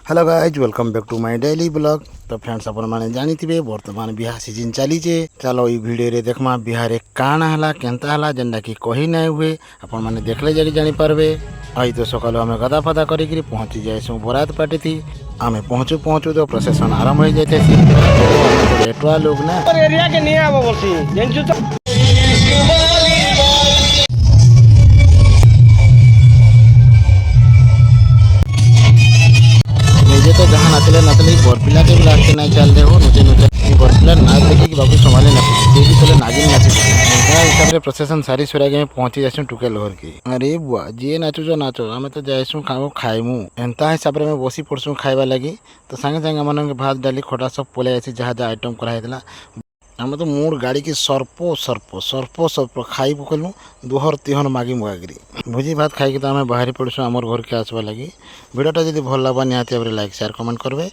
Hello guys welcome back to my daily blog. तो friends अपन मैंने जानी थे बर्तमान बिहा सीजन चलीचे। चलो ये वीडियो रे देखमा बिहार काण हला केनता हला जेनटा कि कही ना हुए अपन मैंने देखले जाके जानी पारबे। आई तो सकाल आम गदा फदा करी पहुँची जाए बरात पार्टी थी। आम पहुँचू पहुँचू तो प्रोसेसन आरंभ हो जाते एटवा लोग ना एरिया के नहीं आबो बोलसी जेंचु तो निजे तो जहाँ नाचले नाचले बरपिला के भी लास्ट नहीं चल रहे हो नुचे नुचे बरपिला नाच देखी कि बाबू संभाले ना भी चले नागिन नाची हिसाब से प्रोसेसन सारी सुरा के पहुंची जासूँ टुके लोहर की। अरे बुआ जी नाचु जो नाचो आम तो जाइसु खाओ खाइमु एंता हिसाब से बसी पड़सु खाइबा लगी। तो संगे संगे मन भात डाली खटा सब पलै आसी जहाँ जहाँ आइटम कराइला आम तो मोर गाड़ी की सर्पो सर्पो सर्पो सर्प खाई पकलु दोहर तिहर मागी मुगागिरी भोजी भात खाई तो आम बाहरी पड़सु आमर घर के आसवा लगी। वीडियोटा जब भल लगा निहाती भाव लाइक शेयर कमेंट करबे।